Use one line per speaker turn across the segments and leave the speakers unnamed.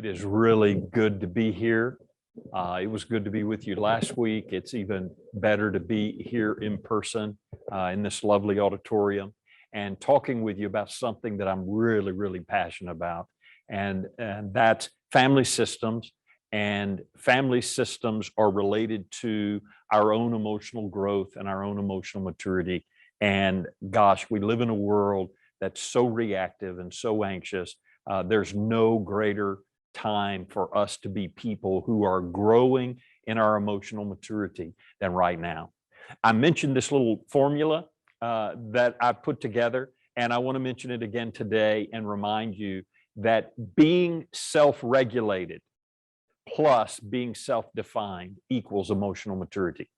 It is really good to be here. It was good to be with you last week. It's even better to be here in person in this lovely auditorium and talking with you about something that I'm really passionate about. And that's family systems. And family systems are related to our own emotional growth and our own emotional maturity. And gosh, we live in a world that's so reactive and so anxious. There's no greater time for us to be people who are growing in our emotional maturity than right now. I mentioned this little formula that I put together, and I want to mention it again today and remind you that being self-regulated plus being self-defined equals emotional maturity.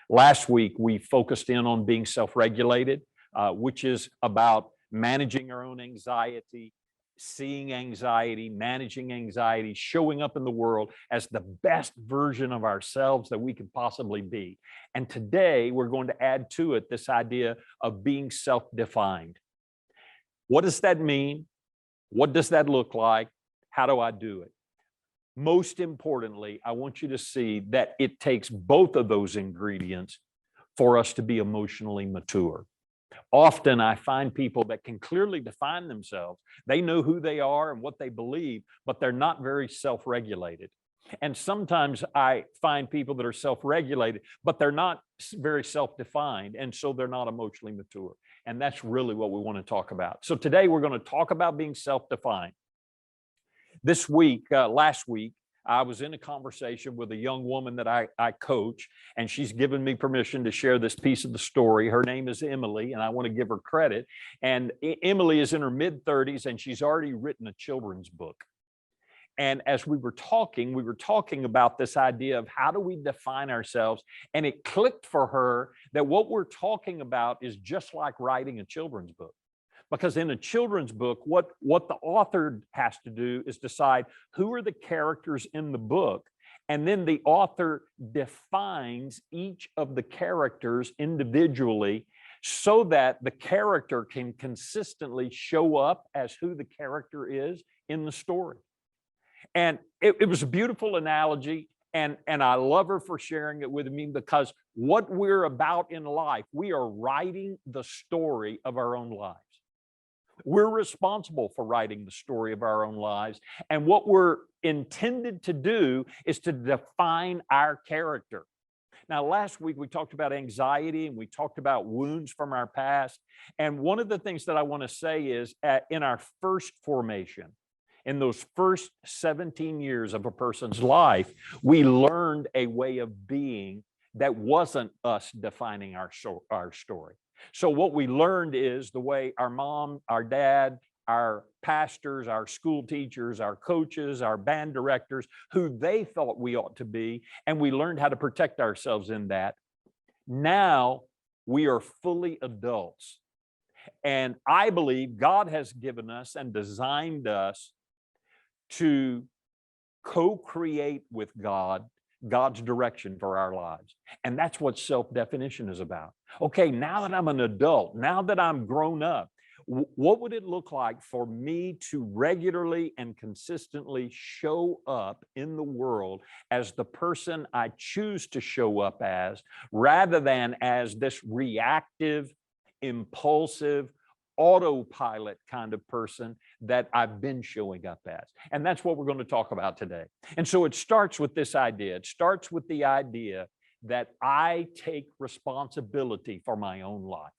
Last week, we focused in on being self-regulated, which is about managing our own anxiety, seeing anxiety, managing anxiety, showing up in the world as the best version of ourselves that we could possibly be. And today we're going to add to it this idea of being self-defined. What does that mean? What does that look like? How do I do it? Most importantly, I want you to see that it takes both of those ingredients for us to be emotionally mature. Often I find people that can clearly define themselves. They know who they are and what they believe, but they're not very self-regulated. And sometimes I find people that are self-regulated, but they're not very self-defined, and so they're not emotionally mature. And that's really what we want to talk about. So today we're going to talk about being self-defined. This week, last week, I was in a conversation with a young woman that I coach, and she's given me permission to share this piece of the story. Her name is Emily, and I want to give her credit. And Emily is in her mid-30s, and she's already written a children's book. And as we were talking about this idea of how do we define ourselves, and it clicked for her that what we're talking about is just like writing a children's book. Because in a children's book, what the author has to do is decide who are the characters in the book. And then the author defines each of the characters individually so that the character can consistently show up as who the character is in the story. And it was a beautiful analogy. And I love her for sharing it with me, because what we're about in life, we are writing the story of our own lives. We're responsible for writing the story of our own lives. And what we're intended to do is to define our character. Now, last week we talked about anxiety and we talked about wounds from our past. And one of the things that I want to say is in our first formation, in those first 17 years of a person's life, we learned a way of being that wasn't us defining our story. So what we learned is the way our mom, our dad, our pastors, our school teachers, our coaches, our band directors, who they thought we ought to be, and we learned how to protect ourselves in that. Now we are fully adults. And I believe God has given us and designed us to co-create with God's direction for our lives. And that's what self-definition is about. Okay, now that I'm an adult, now that I'm grown up, what would it look like for me to regularly and consistently show up in the world as the person I choose to show up as, rather than as this reactive, impulsive, autopilot kind of person that I've been showing up as? And that's what we're going to talk about today. And so it starts with this idea. It starts with the idea that I take responsibility for my own life.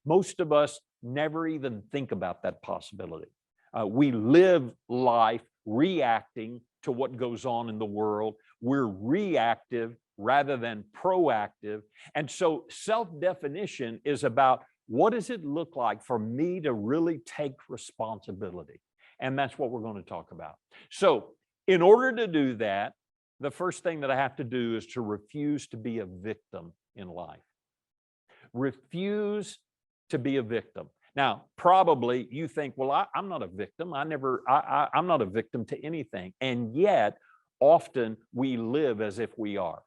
Most of us never even think about that possibility. We live life reacting to what goes on in the world. We're reactive rather than proactive. And so self-definition is about, what does it look like for me to really take responsibility? And that's what we're going to talk about. So in order to do that, the first thing that I have to do is to refuse to be a victim in life. Refuse to be a victim. Now, probably you think, well, I'm not a victim. I'm not a victim to anything. And yet, often we live as if we are.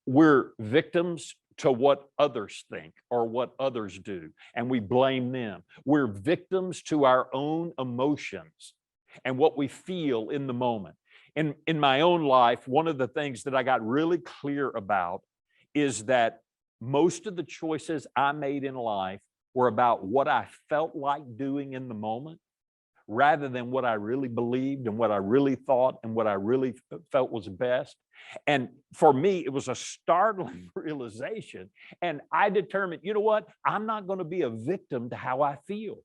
We're victims to what others think or what others do, and we blame them. We're victims to our own emotions, and what we feel in the moment. In my own life, one of the things that I got really clear about is that most of the choices I made in life were about what I felt like doing in the moment, rather than what I really believed and what I really thought and what I really felt was best. And for me, it was a startling realization. And I determined, you know what? I'm not going to be a victim to how I feel.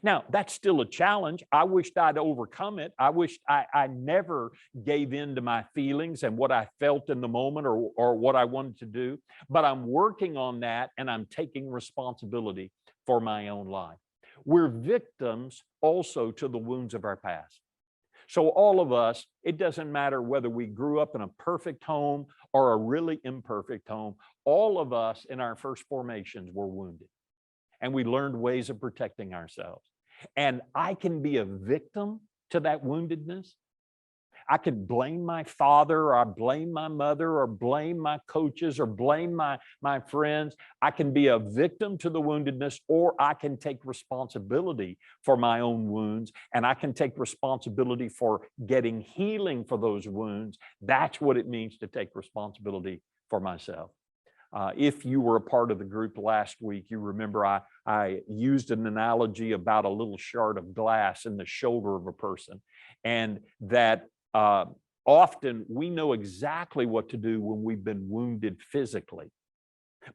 Now, that's still a challenge. I wished I'd overcome it. I wished I never gave in to my feelings and what I felt in the moment or what I wanted to do. But I'm working on that, and I'm taking responsibility for my own life. We're victims also to the wounds of our past. So all of us, it doesn't matter whether we grew up in a perfect home or a really imperfect home, all of us in our first formations were wounded. And we learned ways of protecting ourselves. And I can be a victim to that woundedness. I could blame my father, or I blame my mother, or blame my coaches, or blame my friends. I can be a victim to the woundedness, or I can take responsibility for my own wounds, and I can take responsibility for getting healing for those wounds. That's what it means to take responsibility for myself. If you were a part of the group last week, you remember I used an analogy about a little shard of glass in the shoulder of a person, and that often we know exactly what to do when we've been wounded physically,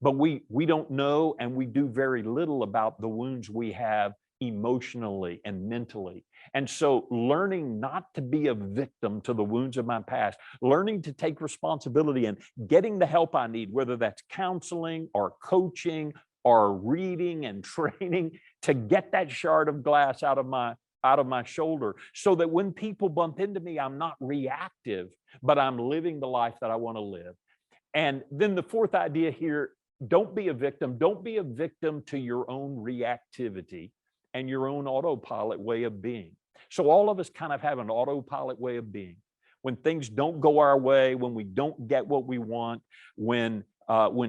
but we don't know, and we do very little about the wounds we have emotionally and mentally. And so learning not to be a victim to the wounds of my past, learning to take responsibility and getting the help I need, whether that's counseling or coaching or reading and training, to get that shard of glass out of my shoulder, so that when people bump into me, I'm not reactive, but I'm living the life that I want to live. And then the fourth idea here, don't be a victim. Don't be a victim to your own reactivity and your own autopilot way of being. So all of us kind of have an autopilot way of being. When things don't go our way, when we don't get what we want, when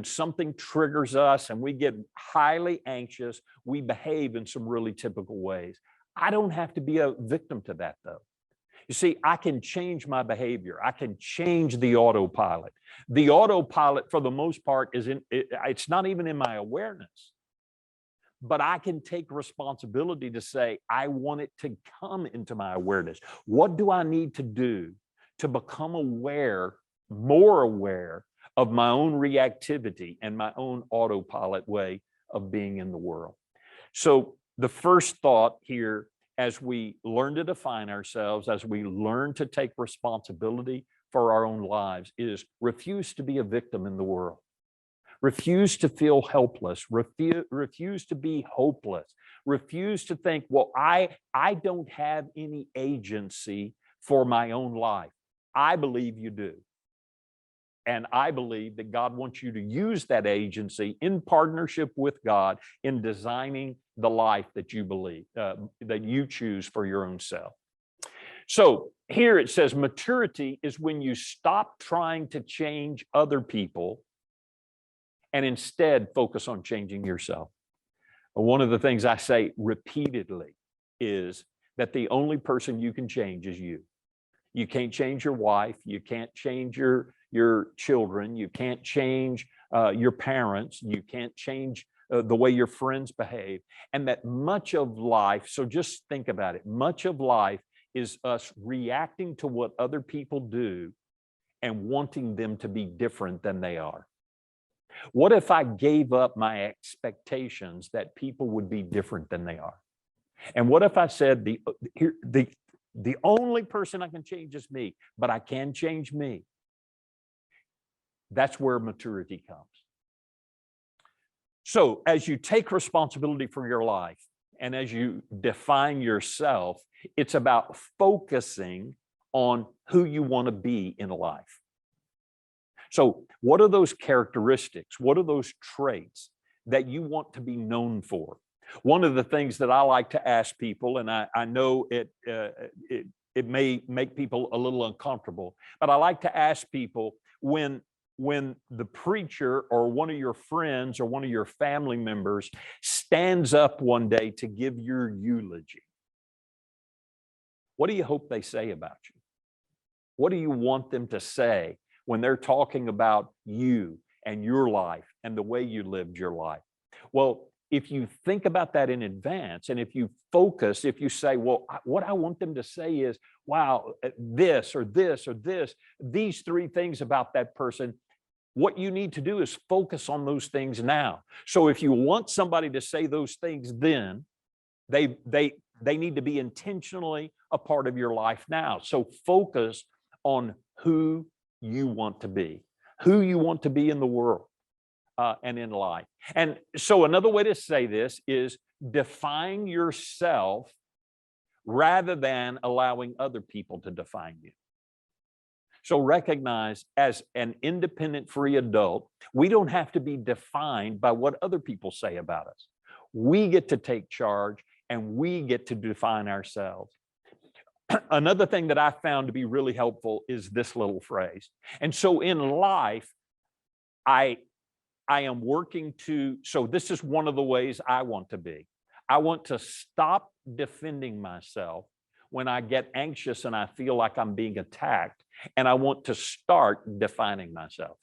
something triggers us and we get highly anxious, we behave in some really typical ways. I don't have to be a victim to that, though. You see, I can change my behavior. I can change the autopilot. The autopilot, for the most part, it's not even in my awareness. But I can take responsibility to say, I want it to come into my awareness. What do I need to do to become aware, more aware of my own reactivity and my own autopilot way of being in the world? So the first thought here, as we learn to define ourselves, as we learn to take responsibility for our own lives, is refuse to be a victim in the world. Refuse to feel helpless. Refuse to be hopeless. Refuse to think, well, I don't have any agency for my own life. I believe you do. And I believe that God wants you to use that agency in partnership with God in designing the life that you believe, that you choose for your own self. So here it says maturity is when you stop trying to change other people and instead focus on changing yourself. One of the things I say repeatedly is that the only person you can change is you. You can't change your wife. You can't change your children. You can't change your parents. You can't change the way your friends behave. And that much of life, so just think about it, much of life is us reacting to what other people do and wanting them to be different than they are. What if I gave up my expectations that people would be different than they are? And what if I said the only person I can change is me, but I can change me? That's where maturity comes. So as you take responsibility for your life and as you define yourself, it's about focusing on who you want to be in life. So what are those characteristics? What are those traits that you want to be known for? One of the things that I like to ask people, and I know it may make people a little uncomfortable, but I like to ask people when the preacher or one of your friends or one of your family members stands up one day to give your eulogy, What do you hope they say about you? What do you want them to say when they're talking about you and your life and the way you lived your life? Well, if you think about that in advance, and if you focus, if you say, well, what I want them to say is, wow, this or this or this, these three things about that person, what you need to do is focus on those things now. So if you want somebody to say those things then, they need to be intentionally a part of your life now. So focus on who you want to be in the world. And in life. And so another way to say this is define yourself rather than allowing other people to define you. So recognize, as an independent, free adult, we don't have to be defined by what other people say about us. We get to take charge and we get to define ourselves. Another thing that I found to be really helpful is this little phrase. And so in life, I am working to, so this is one of the ways I want to be. I want to stop defending myself when I get anxious and I feel like I'm being attacked, and I want to start defining myself.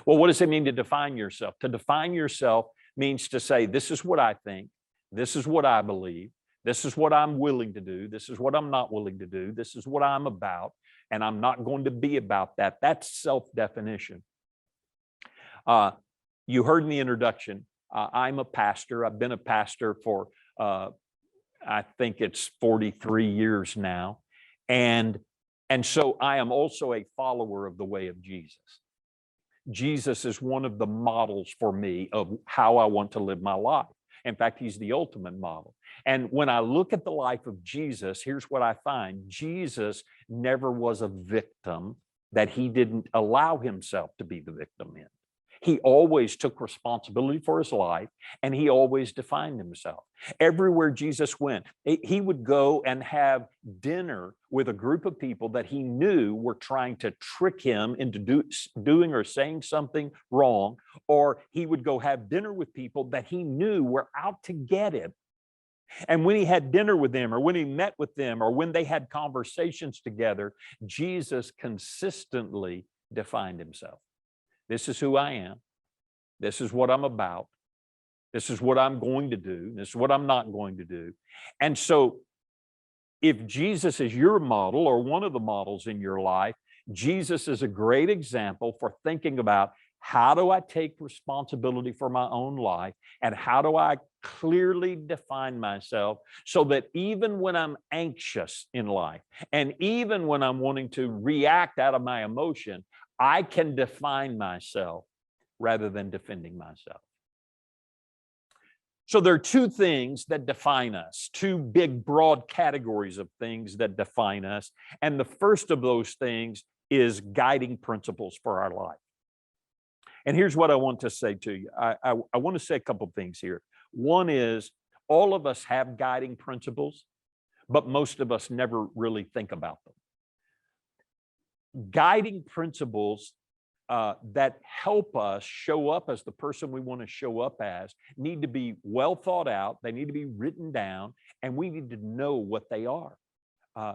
Well, what does it mean to define yourself? To define yourself means to say, this is what I think, this is what I believe, this is what I'm willing to do, this is what I'm not willing to do, this is what I'm about, and I'm not going to be about that. That's self-definition. You heard in the introduction, I'm a pastor. I've been a pastor for, I think it's 43 years now. And so I am also a follower of the way of Jesus. Jesus is one of the models for me of how I want to live my life. In fact, he's the ultimate model. And when I look at the life of Jesus, here's what I find. Jesus never was a victim that he didn't allow himself to be the victim in. He always took responsibility for his life, and he always defined himself. Everywhere Jesus went, he would go and have dinner with a group of people that he knew were trying to trick him into doing or saying something wrong, or he would go have dinner with people that he knew were out to get him. And when he had dinner with them, or when he met with them, or when they had conversations together, Jesus consistently defined himself. This is who I am. This is what I'm about. This is what I'm going to do. This is what I'm not going to do. And so if Jesus is your model or one of the models in your life, Jesus is a great example for thinking about, how do I take responsibility for my own life, and how do I clearly define myself so that even when I'm anxious in life, and even when I'm wanting to react out of my emotion, I can define myself rather than defending myself. So there are two things that define us, two big, broad categories of things that define us. And the first of those things is guiding principles for our life. And here's what I want to say to you. I want to say a couple of things here. One is, all of us have guiding principles, but most of us never really think about them. Guiding principles that help us show up as the person we want to show up as need to be well thought out. They need to be written down, and we need to know what they are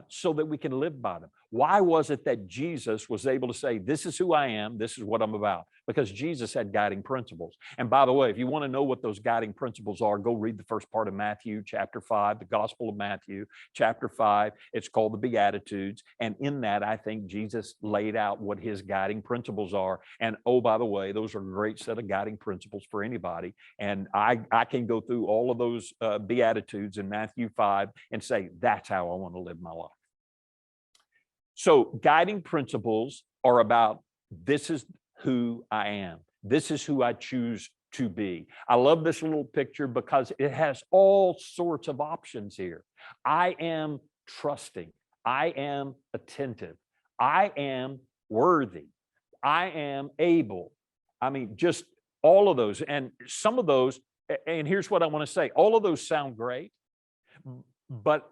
so that we can live by them. Why was it that Jesus was able to say, this is who I am, this is what I'm about? Because Jesus had guiding principles. And by the way, if you want to know what those guiding principles are, go read the first part of Matthew chapter 5, the Gospel of Matthew chapter 5. It's called the Beatitudes. And in that, I think Jesus laid out what his guiding principles are. And oh, by the way, those are a great set of guiding principles for anybody. And I can go through all of those Beatitudes in Matthew 5 and say, that's how I want to live my life. So guiding principles are about, this is who I am. This is who I choose to be. I love this little picture because it has all sorts of options here. I am trusting. I am attentive. I am worthy. I am able. I mean, just all of those. And some of those, and here's what I want to say. All of those sound great, but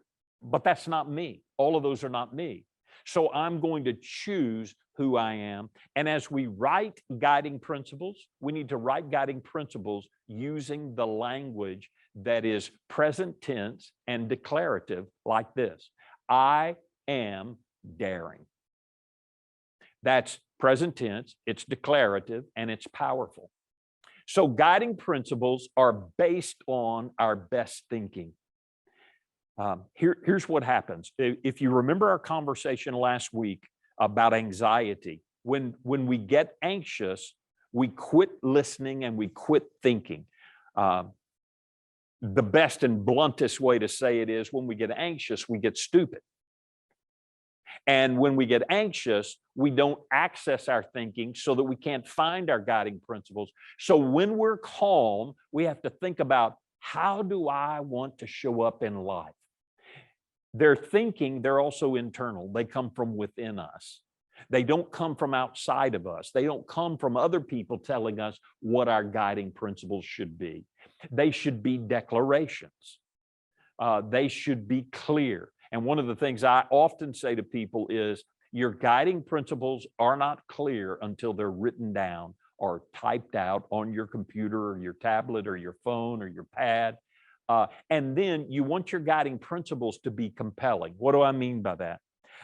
that's not me. All of those are not me. So I'm going to choose who I am. And as we write guiding principles, we need to write guiding principles using the language that is present tense and declarative, like this. I am daring. That's present tense, it's declarative, and it's powerful. So guiding principles are based on our best thinking. Here's what happens. If you remember our conversation last week about anxiety, when we get anxious, we quit listening and we quit thinking. The best and bluntest way to say it is when we get anxious, we get stupid. And when we get anxious, we don't access our thinking so that we can't find our guiding principles. So when we're calm, we have to think about, how do I want to show up in life? They're thinking, they're also internal. They come from within us. They don't come from outside of us. They don't come from other people telling us what our guiding principles should be. They should be declarations. They should be clear. And one of the things I often say to people is, your guiding principles are not clear until they're written down or typed out on your computer or your tablet or your phone or your pad. And then you want your guiding principles to be compelling. What do I mean by that?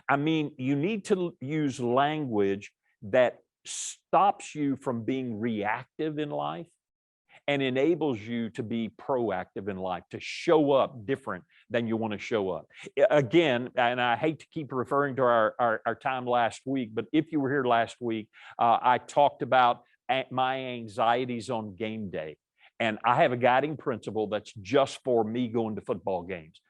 I mean, you need to use language that stops you from being reactive in life and enables you to be proactive in life, to show up different than you want to show up. Again, and I hate to keep referring to our time last week, but if you were here last week, I talked about my anxieties on game day. And I have a guiding principle that's just for me going to football games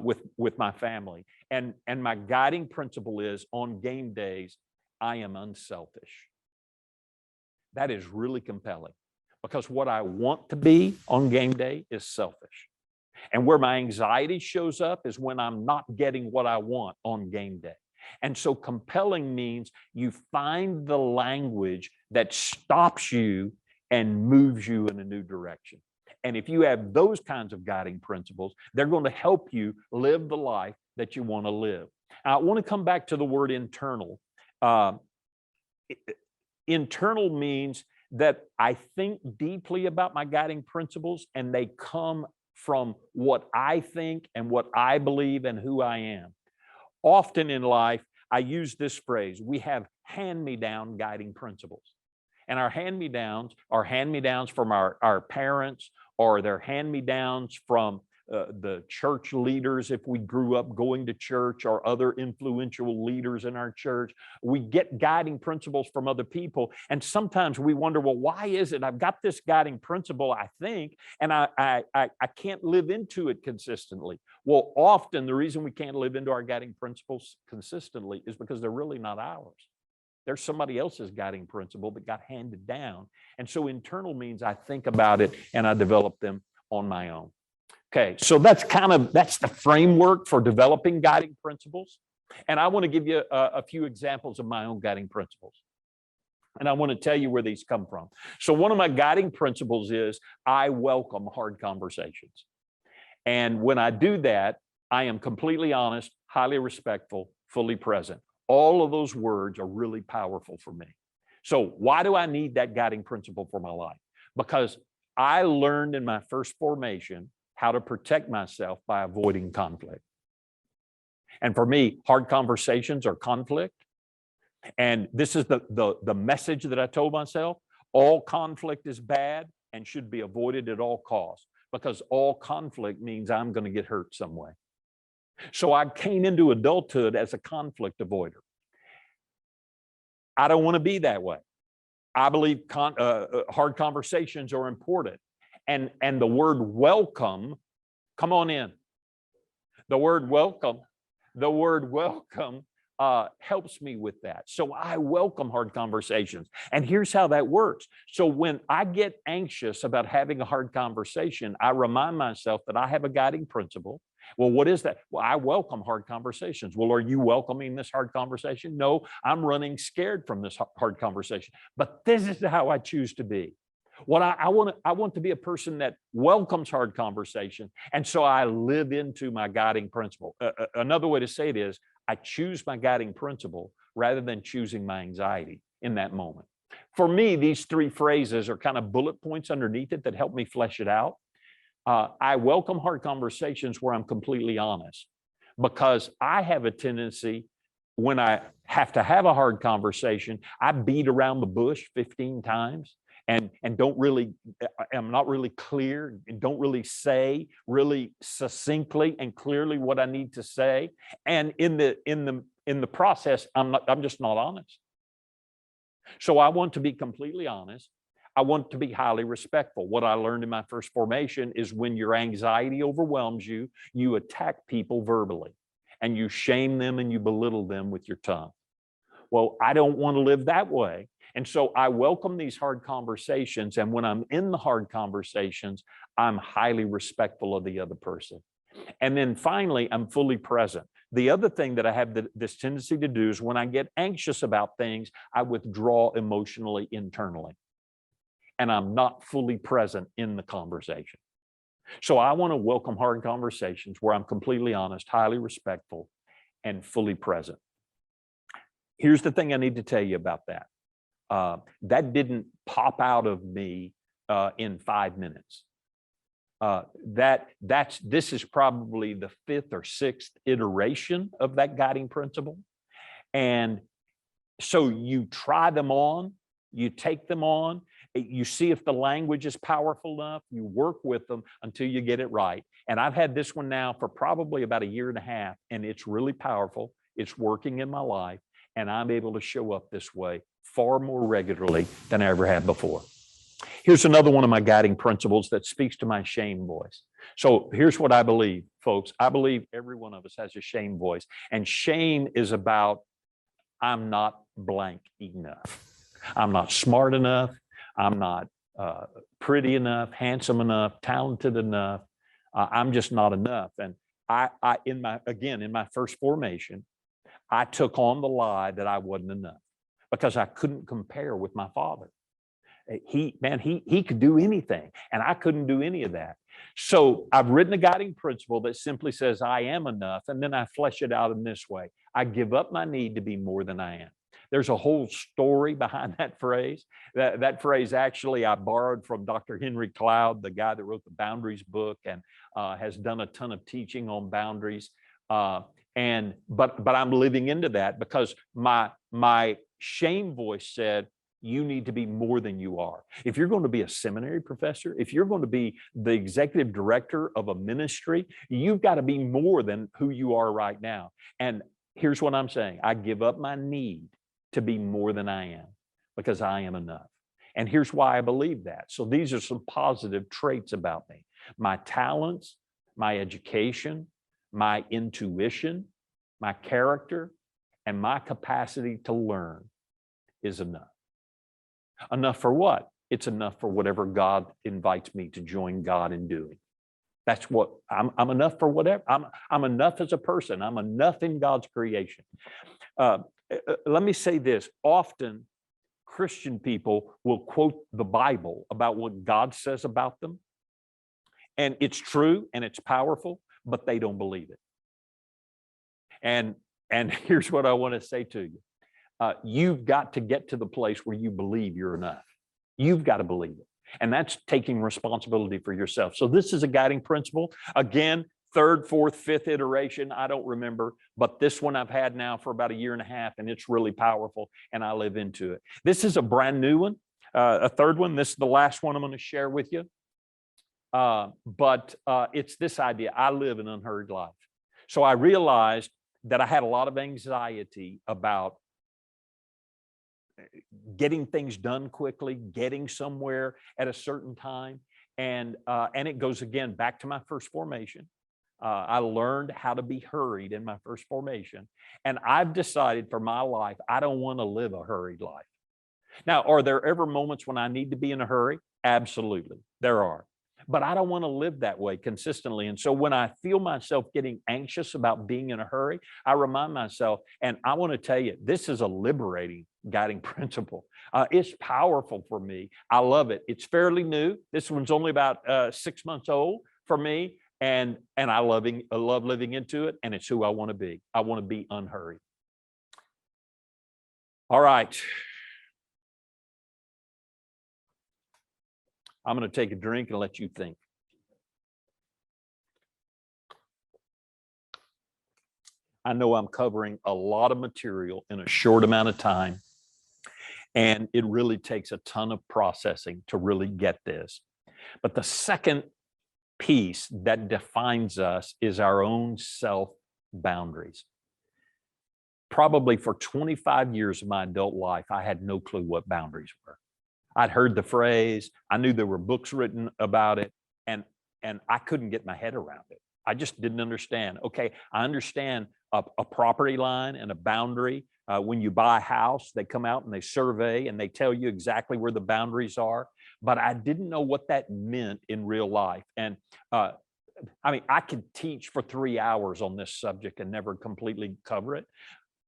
with my family. And my guiding principle is, on game days, I am unselfish. That is really compelling, because what I want to be on game day is selfish. And where my anxiety shows up is when I'm not getting what I want on game day. And so compelling means you find the language that stops you and moves you in a new direction. And if you have those kinds of guiding principles, they're going to help you live the life that you want to live. I want to come back to the word internal. Internal means that I think deeply about my guiding principles, and they come from what I think and what I believe and who I am. Often in life, I use this phrase: we have hand-me-down guiding principles. And our hand-me-downs are hand-me-downs from our parents, or they're hand-me-downs from the church leaders if we grew up going to church, or other influential leaders in our church. We get guiding principles from other people. And sometimes we wonder, well, why is it I've got this guiding principle, I think, and I can't live into it consistently? Well, often the reason we can't live into our guiding principles consistently is because they're really not ours. There's somebody else's guiding principle that got handed down. And so internal means I think about it and I develop them on my own. Okay, so that's the framework for developing guiding principles. And I want to give you a few examples of my own guiding principles. And I want to tell you where these come from. So one of my guiding principles is I welcome hard conversations. And when I do that, I am completely honest, highly respectful, fully present. All of those words are really powerful for me. So why do I need that guiding principle for my life? Because I learned in my first formation how to protect myself by avoiding conflict. And for me, hard conversations are conflict. And this is the message that I told myself: all conflict is bad and should be avoided at all costs, because all conflict means I'm going to get hurt some way. So I came into adulthood as a conflict avoider. I don't want to be that way. I believe hard conversations are important. And the word welcome, come on in. The word welcome helps me with that. So I welcome hard conversations. And here's how that works. So when I get anxious about having a hard conversation, I remind myself that I have a guiding principle. Well, what is that? Well, I welcome hard conversations. Well, are you welcoming this hard conversation? No, I'm running scared from this hard conversation. But this is how I choose to be. What I want to be a person that welcomes hard conversation. And so I live into my guiding principle. Another way to say it is, I choose my guiding principle rather than choosing my anxiety in that moment. For me, these three phrases are kind of bullet points underneath it that help me flesh it out. I welcome hard conversations where I'm completely honest. because I have a tendency, when I have to have a hard conversation, I beat around the bush 15 times and don't really, I'm not really clear and don't really say really succinctly and clearly what I need to say. And in the process, I'm just not honest. So I want to be completely honest. I want to be highly respectful. What I learned in my first formation is when your anxiety overwhelms you, you attack people verbally and you shame them and you belittle them with your tongue. Well, I don't want to live that way. And so I welcome these hard conversations. And when I'm in the hard conversations, I'm highly respectful of the other person. And then finally, I'm fully present. The other thing that I have this tendency to do is when I get anxious about things, I withdraw emotionally internally. And I'm not fully present in the conversation. So I want to welcome hard conversations where I'm completely honest, highly respectful, and fully present. Here's the thing I need to tell you about that. That didn't pop out of me in 5 minutes. This is probably the 5th or 6th iteration of that guiding principle. And so you try them on, you take them on, you see if the language is powerful enough, you work with them until you get it right. And I've had this one now for probably about 1.5 years, and it's really powerful. It's working in my life, and I'm able to show up this way far more regularly than I ever have before. Here's another one of my guiding principles that speaks to my shame voice. So here's what I believe, folks. I believe every one of us has a shame voice, and shame is about I'm not blank enough. I'm not smart enough. I'm not pretty enough, handsome enough, talented enough. I'm just not enough. And in my first formation, I took on the lie that I wasn't enough because I couldn't compare with my father. He could do anything, and I couldn't do any of that. So I've written a guiding principle that simply says I am enough, and then I flesh it out in this way. I give up my need to be more than I am. There's a whole story behind that phrase. That phrase actually I borrowed from Dr. Henry Cloud, the guy that wrote the Boundaries book and has done a ton of teaching on boundaries. But I'm living into that because my shame voice said, you need to be more than you are. If you're going to be a seminary professor, if you're going to be the executive director of a ministry, you've got to be more than who you are right now. And here's what I'm saying. I give up my need to be more than I am because I am enough. And here's why I believe that. So these are some positive traits about me. My talents, my education, my intuition, my character, and my capacity to learn is enough. Enough for what? It's enough for whatever God invites me to join God in doing. That's what I'm enough for. Whatever I'm enough as a person. I'm enough in God's creation. Let me say this. Often Christian people will quote the Bible about what God says about them. And it's true and it's powerful, but they don't believe it. And here's what I want to say to you. You've got to get to the place where you believe you're enough. You've got to believe it. And that's taking responsibility for yourself. So this is a guiding principle. Again, 3rd, 4th, 5th iteration, I don't remember, but this one I've had now for about 1.5 years, and it's really powerful, and I live into it. This is a brand new one, a 3rd one. This is the last one I'm going to share with you. But it's this idea. I live an unhurried life. So I realized that I had a lot of anxiety about getting things done quickly, getting somewhere at a certain time. And it goes again back to my first formation. I learned how to be hurried in my first formation. And I've decided for my life, I don't want to live a hurried life. Now, are there ever moments when I need to be in a hurry? Absolutely, there are. But I don't want to live that way consistently. And so when I feel myself getting anxious about being in a hurry, I remind myself, and I want to tell you, this is a liberating guiding principle. It's powerful for me. I love it. It's fairly new. This one's only about 6 months old for me. And I love living into it. And it's who I want to be. I want to be unhurried. All right. I'm going to take a drink and let you think. I know I'm covering a lot of material in a short amount of time, and it really takes a ton of processing to really get this. But the second piece that defines us is our own self boundaries. Probably for 25 years of my adult life, I had no clue what boundaries were. I'd heard the phrase, I knew there were books written about it, and I couldn't get my head around it. I just didn't understand. Okay, I understand a property line and a boundary. When you buy a house, they come out and they survey and they tell you exactly where the boundaries are. But I didn't know what that meant in real life. And I mean, I could teach for 3 hours on this subject and never completely cover it.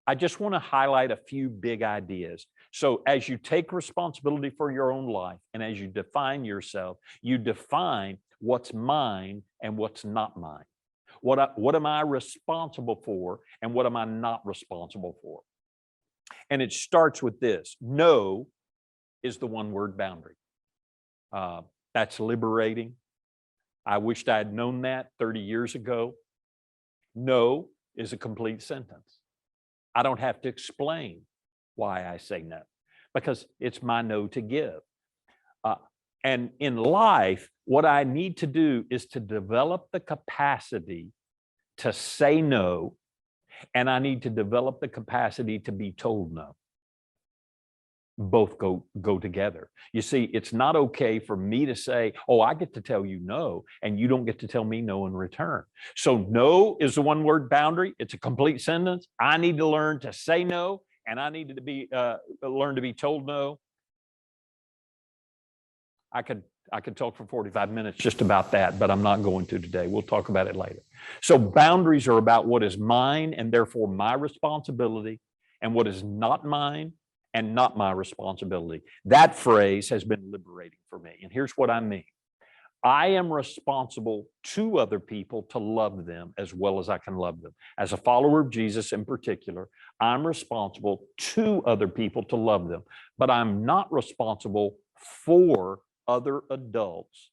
I just want to highlight a few big ideas. So as you take responsibility for your own life and as you define yourself, you define what's mine and what's not mine. What am I responsible for and what am I not responsible for? And it starts with this. No is the one-word boundary. That's liberating. I wished I had known that 30 years ago. No is a complete sentence. I don't have to explain why I say no, because it's my no to give. And in life, what I need to do is to develop the capacity to say no, and I need to develop the capacity to be told no. Both go together. You see, it's not okay for me to say, oh, I get to tell you no, and you don't get to tell me no in return. So no is a one-word boundary. It's a complete sentence. I need to learn to say no, and I need to be learn to be told no. I could talk for 45 minutes just about that, but I'm not going to today. We'll talk about it later. So boundaries are about what is mine and therefore my responsibility, and what is not mine and not my responsibility. That phrase has been liberating for me. And here's what I mean. I am responsible to other people to love them as well as I can love them. As a follower of Jesus in particular, I'm responsible to other people to love them, but I'm not responsible for other adults.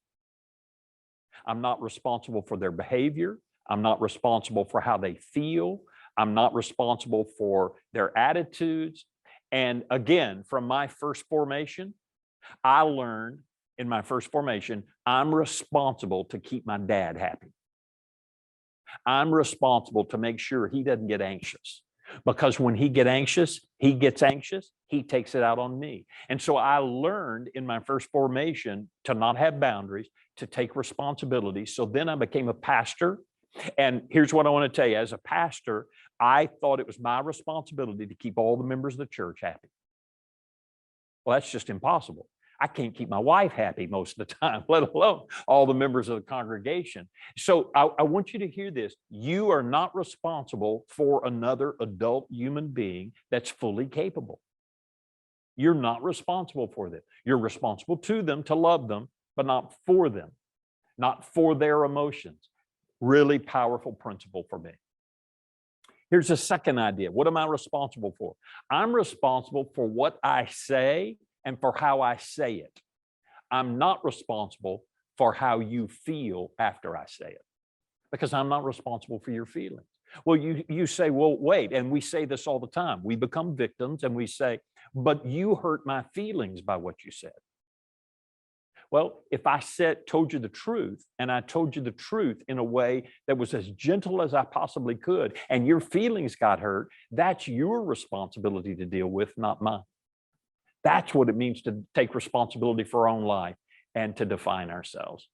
I'm not responsible for their behavior. I'm not responsible for how they feel. I'm not responsible for their attitudes. And again, from my first formation, I learned in my first formation, I'm responsible to keep my dad happy. I'm responsible to make sure he doesn't get anxious, because when he gets anxious, he takes it out on me. And so I learned in my first formation to not have boundaries, to take responsibility. So then I became a pastor. And here's what I want to tell you. As a pastor, I thought it was my responsibility to keep all the members of the church happy. Well, that's just impossible. I can't keep my wife happy most of the time, let alone all the members of the congregation. So I want you to hear this. You are not responsible for another adult human being that's fully capable. You're not responsible for them. You're responsible to them, to love them, but not for them, not for their emotions. Really powerful principle for me. Here's a second idea. What am I responsible for? I'm responsible for what I say and for how I say it. I'm not responsible for how you feel after I say it, because I'm not responsible for your feelings. Well, you say, well, wait, and we say this all the time. We become victims and we say, but you hurt my feelings by what you said. Well, if I told you the truth, and I told you the truth in a way that was as gentle as I possibly could, and your feelings got hurt, that's your responsibility to deal with, not mine. That's what it means to take responsibility for our own life and to define ourselves.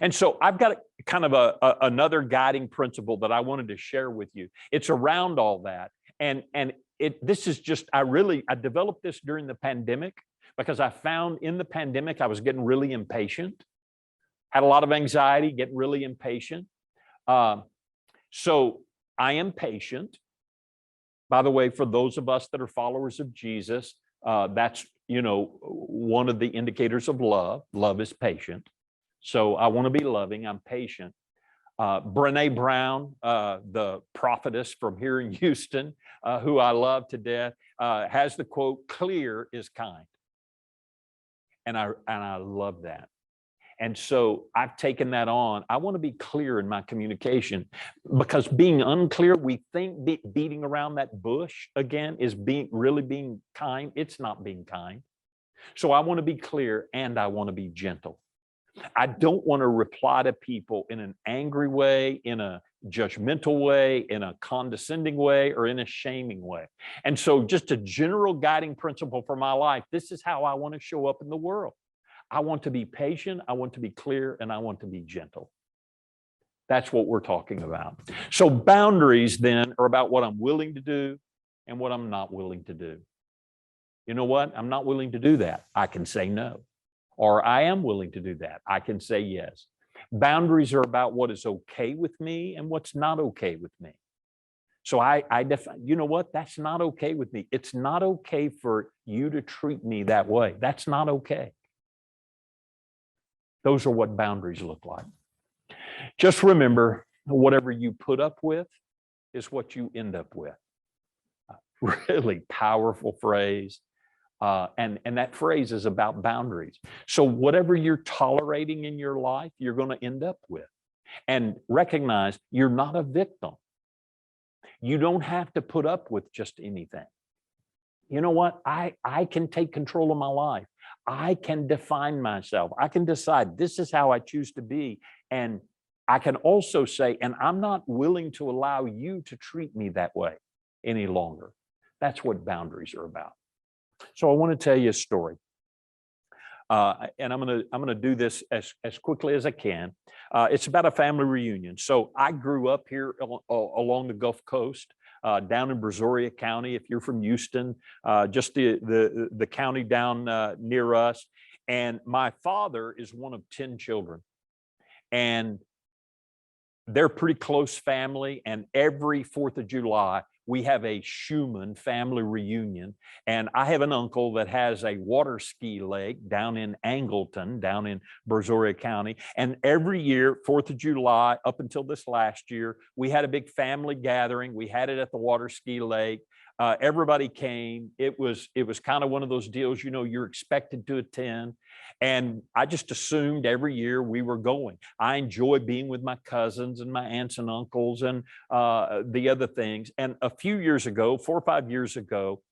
And so I've got kind of another guiding principle that I wanted to share with you. It's around all that. And this is just, I developed this during the pandemic, because I found in the pandemic, I was getting really impatient, had a lot of anxiety, getting really impatient. So I am patient. By the way, for those of us that are followers of Jesus, that's, one of the indicators of love. Love is patient. So I want to be loving. I'm patient. Brene Brown, the prophetess from here in Houston, who I love to death, has the quote, "Clear is kind." And I love that. And so I've taken that on. I want to be clear in my communication, because being unclear, we think beating around that bush again is really being kind. It's not being kind. So I want to be clear, and I want to be gentle. I don't want to reply to people in an angry way, in a judgmental way, in a condescending way, or in a shaming way. And so just a general guiding principle for my life, this is how I want to show up in the world. I want to be patient, I want to be clear, and I want to be gentle. That's what we're talking about. So boundaries then are about what I'm willing to do and what I'm not willing to do. You know what? I'm not willing to do that. I can say no. Or I am willing to do that. I can say yes. Boundaries are about what is okay with me and what's not okay with me. So I define, you know what? That's not okay with me. It's not okay for you to treat me that way. That's not okay. Those are what boundaries look like. Just remember, whatever you put up with is what you end up with. Really powerful phrase. And that phrase is about boundaries. So whatever you're tolerating in your life, you're going to end up with. And recognize you're not a victim. You don't have to put up with just anything. You know what? I can take control of my life. I can define myself. I can decide this is how I choose to be. And I can also say, and I'm not willing to allow you to treat me that way any longer. That's what boundaries are about. So I want to tell you a story. And I'm going to do this as quickly as I can. It's about a family reunion. So I grew up here along the Gulf Coast, down in Brazoria County. If you're from Houston, just the county down near us. And my father is one of 10 children. And they're pretty close family. And every 4th of July, we have a Shuman family reunion. And I have an uncle that has a water ski lake down in Angleton, down in Brazoria County. And every year, 4th of July, up until this last year, we had a big family gathering. We had it at the water ski lake. Everybody came. It was kind of one of those deals, you know, you're expected to attend. And I just assumed every year we were going. I enjoy being with my cousins and my aunts and uncles and the other things. And a few years ago, 4 or 5 years ago,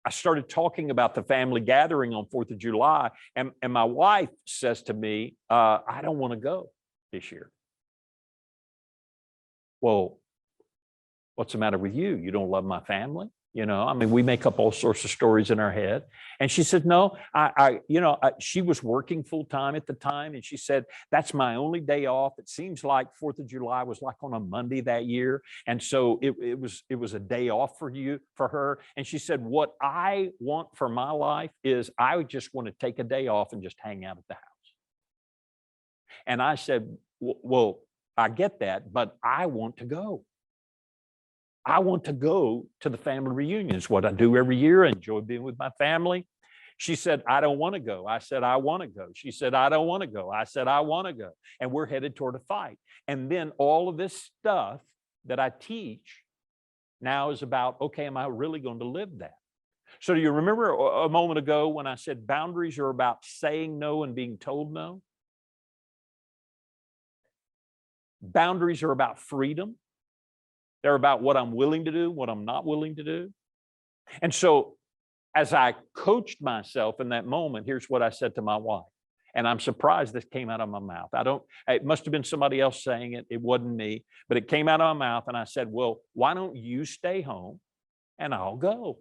I started talking about the family gathering on 4th of July. And my wife says to me, I don't want to go this year. Well, what's the matter with you? You don't love my family? You know, I mean, we make up all sorts of stories in our head. And she said, no, she was working full time at the time. And she said, that's my only day off. It seems like 4th of July was like on a Monday that year. And so it was a day off for her. And she said, what I want for my life is I just want to take a day off and just hang out at the house. And I said, well, I get that, but I want to go. I want to go to the family reunion. It's what I do every year. I enjoy being with my family. She said, I don't want to go. I said, I want to go. She said, I don't want to go. I said, I want to go. And we're headed toward a fight. And then all of this stuff that I teach now is about, okay, am I really going to live that? So do you remember a moment ago when I said boundaries are about saying no and being told no? Boundaries are about freedom. They're about what I'm willing to do, what I'm not willing to do. And so as I coached myself in that moment, here's what I said to my wife. And I'm surprised this came out of my mouth. It must have been somebody else saying it. It wasn't me, but it came out of my mouth. And I said, well, why don't you stay home and I'll go?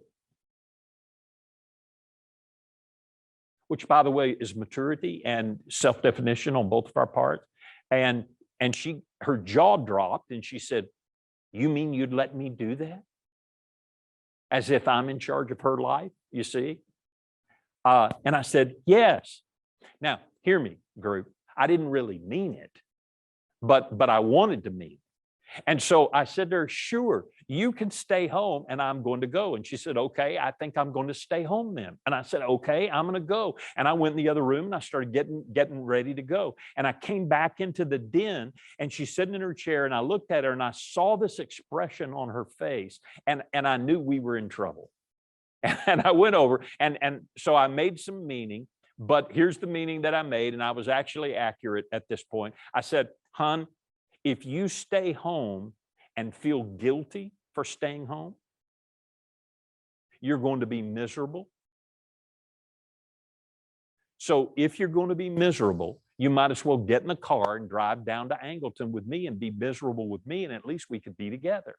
Which, by the way, is maturity and self-definition on both of our parts. And her jaw dropped and she said, you mean you'd let me do that? As if I'm in charge of her life, you see? And I said, yes. Now, hear me, group. I didn't really mean it, but I wanted to mean it. And so I said to her, sure, you can stay home and I'm going to go. And she said, okay, I think I'm going to stay home then. And I said, okay, I'm going to go. And I went in the other room and I started getting ready to go. And I came back into the den and she's sitting in her chair and I looked at her and I saw this expression on her face and I knew we were in trouble. And I went over and so I made some meaning. But here's the meaning that I made, and I was actually accurate at this point. I said, hon, if you stay home and feel guilty for staying home, you're going to be miserable. So if you're going to be miserable, you might as well get in the car and drive down to Angleton with me and be miserable with me, and at least we could be together.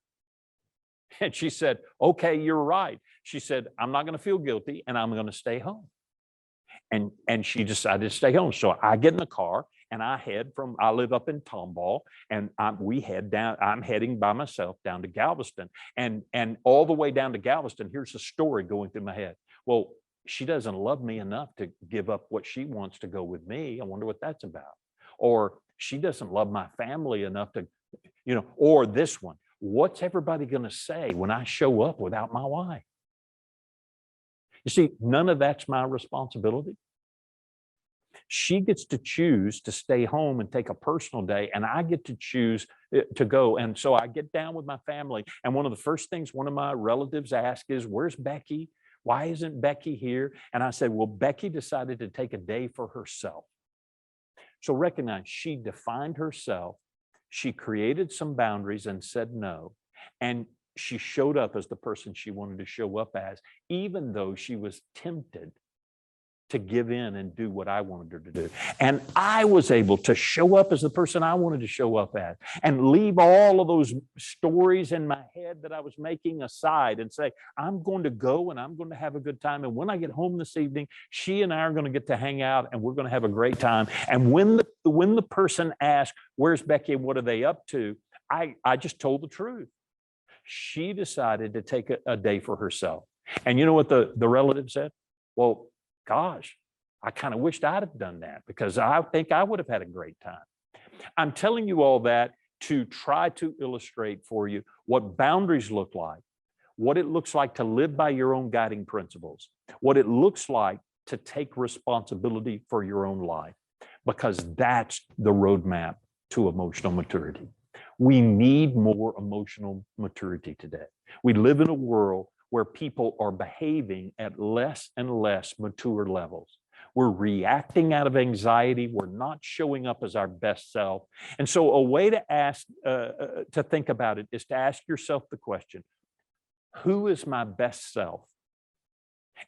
And she said, okay, you're right. She said, I'm not going to feel guilty, and I'm going to stay home. And she decided to stay home. So I get in the car and I live up in Tomball, and I'm heading by myself down to Galveston. And all the way down to Galveston, here's a story going through my head. Well, she doesn't love me enough to give up what she wants to go with me. I wonder what that's about. Or she doesn't love my family enough to, or this one. What's everybody going to say when I show up without my wife? You see, none of that's my responsibility. She gets to choose to stay home and take a personal day, and I get to choose to go. And so I get down with my family, and one of the first things one of my relatives asked is, where's Becky? Why isn't Becky here? And I said, well, Becky decided to take a day for herself. So recognize she defined herself. She created some boundaries and said no. And she showed up as the person she wanted to show up as, even though she was tempted to give in and do what I wanted her to do. And I was able to show up as the person I wanted to show up as and leave all of those stories in my head that I was making aside and say, I'm going to go and I'm going to have a good time. And when I get home this evening, she and I are going to get to hang out and we're going to have a great time. And when the person asked, where's Becky and what are they up to? I just told the truth. She decided to take a day for herself. And you know what the relative said? Well, gosh, I kind of wished I'd have done that because I think I would have had a great time. I'm telling you all that to try to illustrate for you what boundaries look like, what it looks like to live by your own guiding principles, what it looks like to take responsibility for your own life, because that's the roadmap to emotional maturity. We need more emotional maturity today. We live in a world where people are behaving at less and less mature levels. We're reacting out of anxiety. We're not showing up as our best self. And so a way to think about it is to ask yourself the question, who is my best self?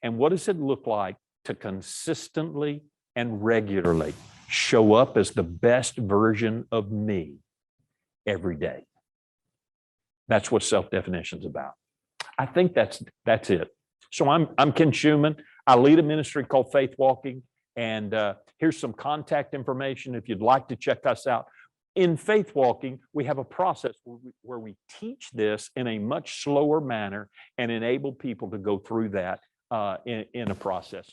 And what does it look like to consistently and regularly show up as the best version of me every day? That's what self-definition is about. I think that's it. So I'm Ken Shuman. I lead a ministry called Faith Walking, and here's some contact information if you'd like to check us out. In Faith Walking, we have a process where we teach this in a much slower manner and enable people to go through that in a process.